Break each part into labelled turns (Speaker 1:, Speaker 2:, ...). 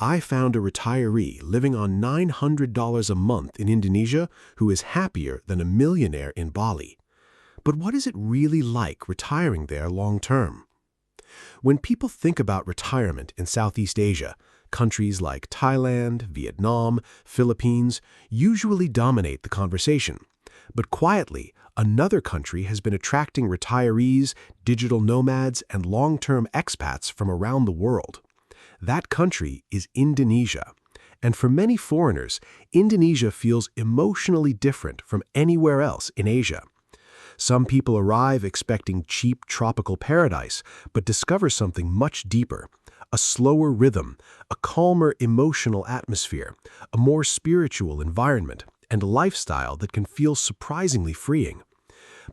Speaker 1: I found a retiree living on $900 a month in Indonesia who is happier than a millionaire in Bali. But what is it really like retiring there long term? When people think about retirement in Southeast Asia, countries like Thailand, Vietnam, Philippines usually dominate the conversation. But quietly, another country has been attracting retirees, digital nomads, and long-term expats from around the world. That country is Indonesia. And for many foreigners, Indonesia feels emotionally different from anywhere else in Asia. Some people arrive expecting cheap tropical paradise, but discover something much deeper: a slower rhythm, a calmer emotional atmosphere, a more spiritual environment, and a lifestyle that can feel surprisingly freeing.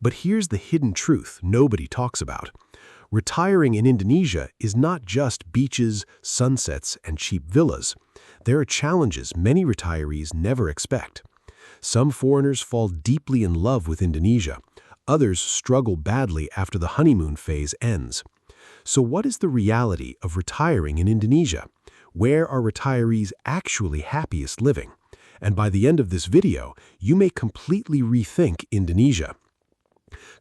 Speaker 1: But here's the hidden truth nobody talks about. Retiring in Indonesia is not just beaches, sunsets, and cheap villas. There are challenges many retirees never expect. Some foreigners fall deeply in love with Indonesia. Others struggle badly after the honeymoon phase ends. So what is the reality of retiring in Indonesia? Where are retirees actually happiest living? And by the end of this video, you may completely rethink Indonesia.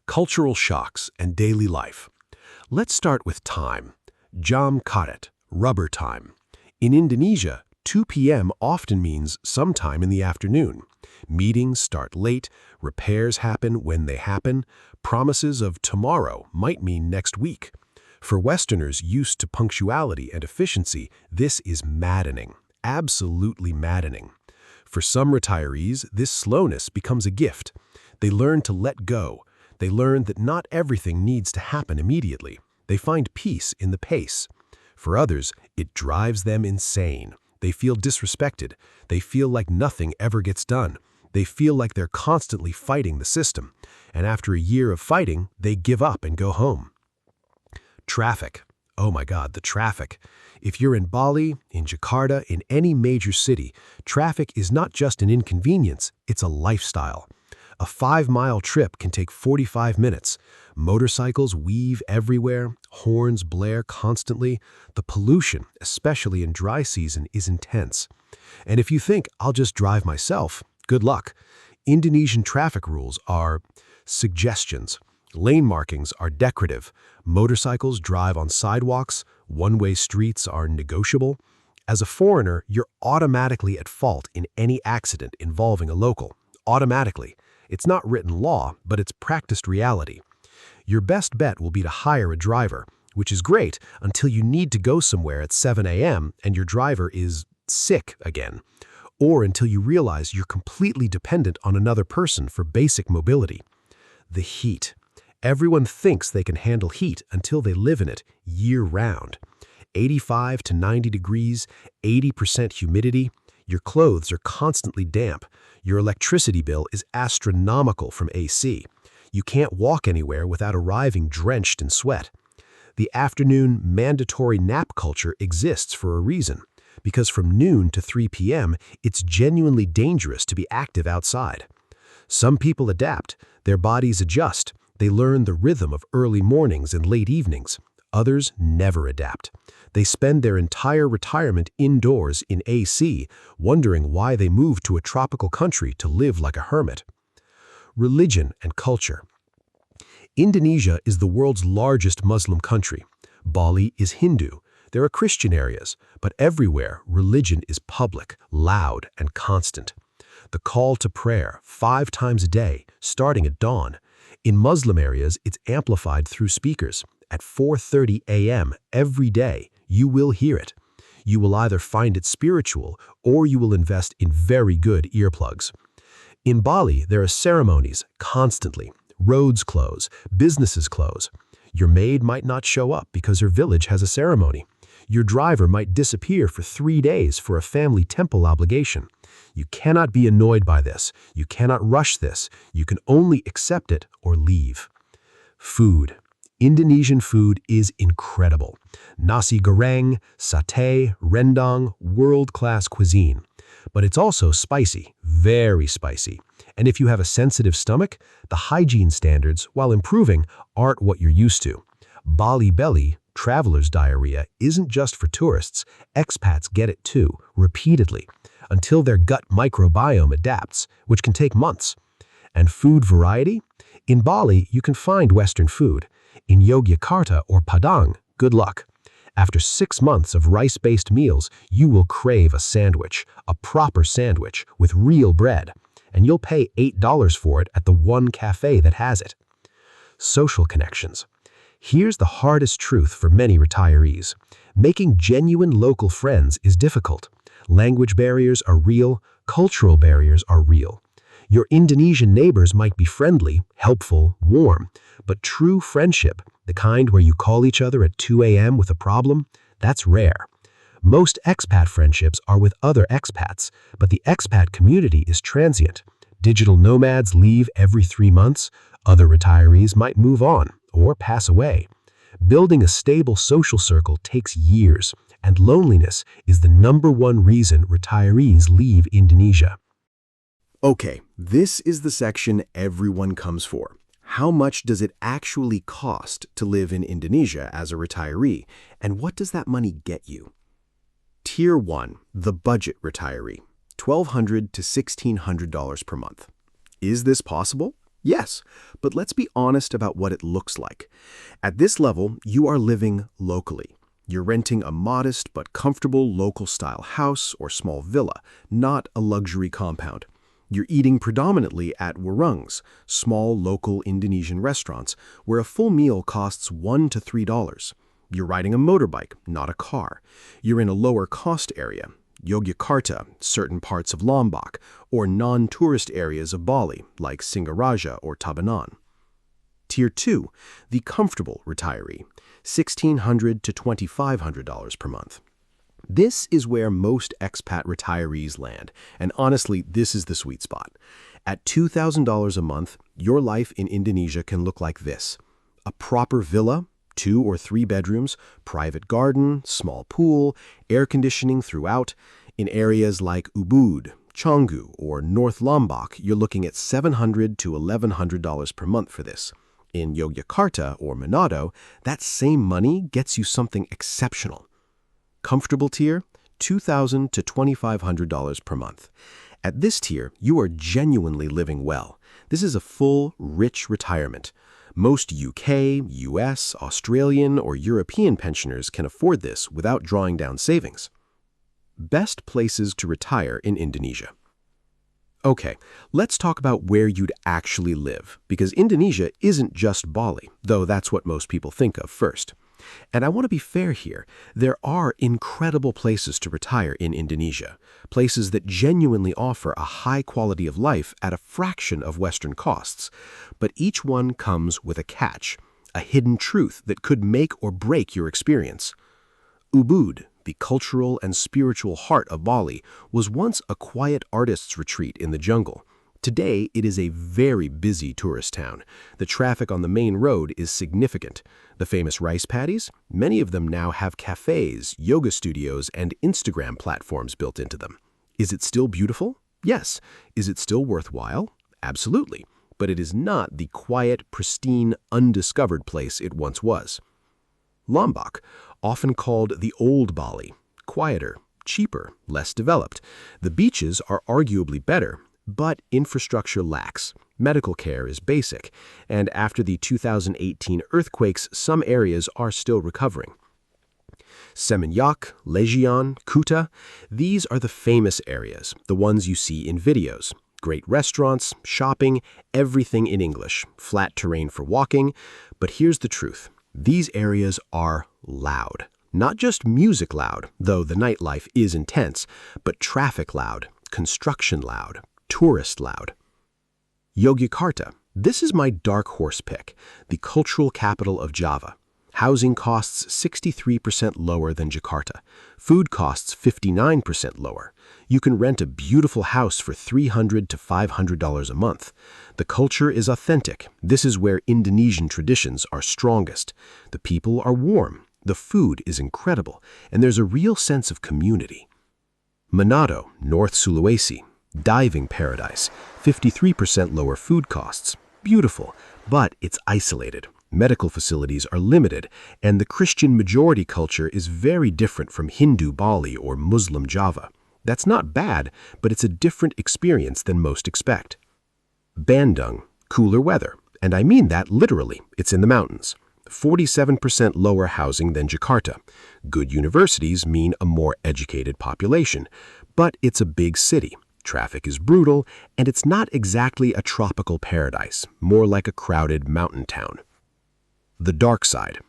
Speaker 1: Cultural shocks and daily life. Let's start with time. Jam karet, rubber time. In Indonesia, 2 p.m. often means sometime in the afternoon. Meetings start late, repairs happen when they happen, promises of tomorrow might mean next week. For Westerners used to punctuality and efficiency, this is maddening, absolutely maddening. For some retirees, this slowness becomes a gift. They learn to let go. They learn that not everything needs to happen immediately. They find peace in the pace. For others, it drives them insane. They feel disrespected. They feel like nothing ever gets done. They feel like they're constantly fighting the system. And after a year of fighting, they give up and go home. Traffic. Oh my God, the traffic. If you're in Bali, in Jakarta, in any major city, traffic is not just an inconvenience, it's a lifestyle. A 5-mile trip can take 45 minutes. Motorcycles weave everywhere, horns blare constantly. The pollution, especially in dry season, is intense. And if you think, I'll just drive myself, good luck. Indonesian traffic rules are suggestions. Lane markings are decorative. Motorcycles drive on sidewalks. One-way streets are negotiable. As a foreigner, you're automatically at fault in any accident involving a local. Automatically. It's not written law, but it's practiced reality. Your best bet will be to hire a driver, which is great until you need to go somewhere at 7 a.m. and your driver is sick again, or until you realize you're completely dependent on another person for basic mobility. The heat. Everyone thinks they can handle heat until they live in it year-round. 85 to 90 degrees, 80% humidity. Your clothes are constantly damp. Your electricity bill is astronomical from AC. You can't walk anywhere without arriving drenched in sweat. The afternoon mandatory nap culture exists for a reason, because from noon to 3 p.m., it's genuinely dangerous to be active outside. Some people adapt. Their bodies adjust. They learn the rhythm of early mornings and late evenings. Others never adapt. They spend their entire retirement indoors in AC, wondering why they moved to a tropical country to live like a hermit. Religion and culture. Indonesia is the world's largest Muslim country. Bali is Hindu. There are Christian areas, but everywhere religion is public, loud, and constant. The call to prayer 5 times a day, starting at dawn. In Muslim areas, it's amplified through speakers. At 4:30 a.m. every day, you will hear it. You will either find it spiritual or you will invest in very good earplugs. In Bali, there are ceremonies constantly. Roads close, businesses close. Your maid might not show up because her village has a ceremony. Your driver might disappear for 3 days for a family temple obligation. You cannot be annoyed by this. You cannot rush this. You can only accept it or leave. Food. Indonesian food is incredible. Nasi goreng, satay, rendang, world-class cuisine. But it's also spicy, very spicy. And if you have a sensitive stomach, the hygiene standards, while improving, aren't what you're used to. Bali belly Traveler's diarrhea isn't just for tourists. Expats get it too, repeatedly, until their gut microbiome adapts, which can take months. And food variety? In Bali, you can find Western food. In Yogyakarta or Padang, good luck. After 6 months of rice-based meals, you will crave a sandwich, a proper sandwich with real bread, and you'll pay $8 for it at the one cafe that has it. Social connections. Here's the hardest truth for many retirees. Making genuine local friends is difficult. Language barriers are real, cultural barriers are real. Your Indonesian neighbors might be friendly, helpful, warm, but true friendship, the kind where you call each other at 2 a.m. with a problem, that's rare. Most expat friendships are with other expats, but the expat community is transient. Digital nomads leave every 3 months. Other retirees might move on or pass away. Building a stable social circle takes years, and loneliness is the #1 reason retirees leave Indonesia.
Speaker 2: Okay, this is the section everyone comes for. How much does it actually cost to live in Indonesia as a retiree, and what does that money get you? Tier 1, the budget retiree, $1,200 to $1,600 per month. Is this possible? Yes, but let's be honest about what it looks like. At this level, you are living locally. You're renting a modest but comfortable local-style house or small villa, not a luxury compound. You're eating predominantly at warungs, small local Indonesian restaurants, where a full meal costs $1 to $3. You're riding a motorbike, not a car. You're in a lower-cost area, Yogyakarta, certain parts of Lombok, or non-tourist areas of Bali, like Singaraja or Tabanan. Tier 2, the comfortable retiree, $1,600 to $2,500 per month. This is where most expat retirees land, and honestly, this is the sweet spot. At $2,000 a month, your life in Indonesia can look like this: a proper villa, 2 or 3 bedrooms, private garden, small pool, air conditioning throughout. In areas like Ubud, Canggu, or North Lombok, you're looking at $700 to $1,100 per month for this. In Yogyakarta or Manado, that same money gets you something exceptional. Comfortable tier, $2,000 to $2,500 per month. At this tier, you are genuinely living well. This is a full, rich retirement. Most UK, US, Australian, or European pensioners can afford this without drawing down savings. Best places to retire in Indonesia. Okay, let's talk about where you'd actually live, because Indonesia isn't just Bali, though that's what most people think of first. And I want to be fair here. There are incredible places to retire in Indonesia, places that genuinely offer a high quality of life at a fraction of Western costs. But each one comes with a catch, a hidden truth that could make or break your experience. Ubud, the cultural and spiritual heart of Bali, was once a quiet artist's retreat in the jungle. Today, it is a very busy tourist town. The traffic on the main road is significant. The famous rice paddies? Many of them now have cafes, yoga studios, and Instagram platforms built into them. Is it still beautiful? Yes. Is it still worthwhile? Absolutely. But it is not the quiet, pristine, undiscovered place it once was. Lombok, often called the Old Bali, quieter, cheaper, less developed. The beaches are arguably better, but infrastructure lacks. Medical care is basic, and after the 2018 earthquakes, some areas are still recovering. Seminyak, Legion, Kuta, these are the famous areas, the ones you see in videos. Great restaurants, shopping, everything in English, flat terrain for walking. But here's the truth. These areas are loud. Not just music loud, though the nightlife is intense, but traffic loud, construction loud, tourist loud. Yogyakarta. This is my dark horse pick, the cultural capital of Java. Housing costs 63% lower than Jakarta. Food costs 59% lower. You can rent a beautiful house for $300 to $500 a month. The culture is authentic. This is where Indonesian traditions are strongest. The people are warm. The food is incredible. And there's a real sense of community. Manado, North Sulawesi. Diving paradise. 53% lower food costs. Beautiful, but it's isolated. Medical facilities are limited, and the Christian majority culture is very different from Hindu Bali or Muslim Java. That's not bad, but it's a different experience than most expect. Bandung, cooler weather, and I mean that literally, it's in the mountains. 47% lower housing than Jakarta. Good universities mean a more educated population, but it's a big city. Traffic is brutal, and it's not exactly a tropical paradise, more like a crowded mountain town. The dark side.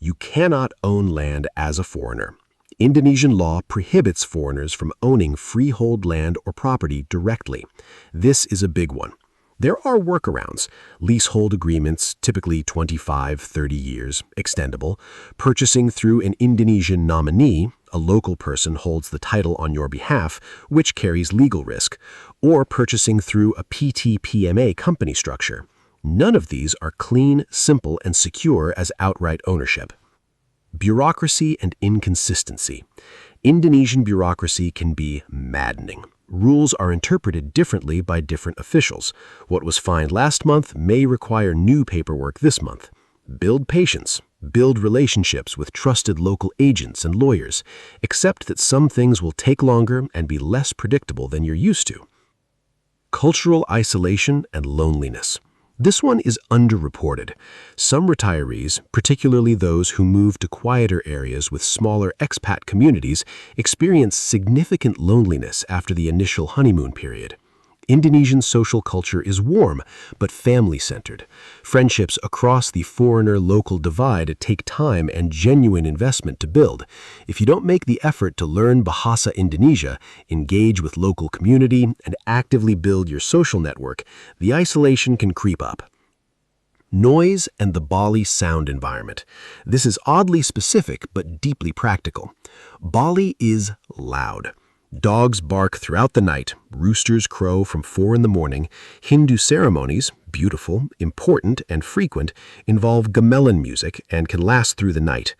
Speaker 2: You cannot own land as a foreigner. Indonesian law prohibits foreigners from owning freehold land or property directly. This is a big one. There are workarounds, leasehold agreements, typically 25-30 years, extendable, purchasing through an Indonesian nominee, a local person holds the title on your behalf, which carries legal risk, or purchasing through a PT-PMA company structure. None of these are clean, simple, and secure as outright ownership. Bureaucracy and inconsistency. Indonesian bureaucracy can be maddening. Rules are interpreted differently by different officials. What was fined last month may require new paperwork this month. Build patience. Build relationships with trusted local agents and lawyers. Accept that some things will take longer and be less predictable than you're used to. Cultural isolation and loneliness. This one is underreported. Some retirees, particularly those who move to quieter areas with smaller expat communities, experience significant loneliness after the initial honeymoon period. Indonesian social culture is warm, but family-centered. Friendships across the foreigner-local divide take time and genuine investment to build. If you don't make the effort to learn Bahasa Indonesia, engage with local community, and actively build your social network, the isolation can creep up. Noise and the Bali sound environment. This is oddly specific but deeply practical. Bali is loud. Dogs bark throughout the night, roosters crow from 4 in the morning. Hindu ceremonies, beautiful, important, and frequent, involve gamelan music and can last through the night.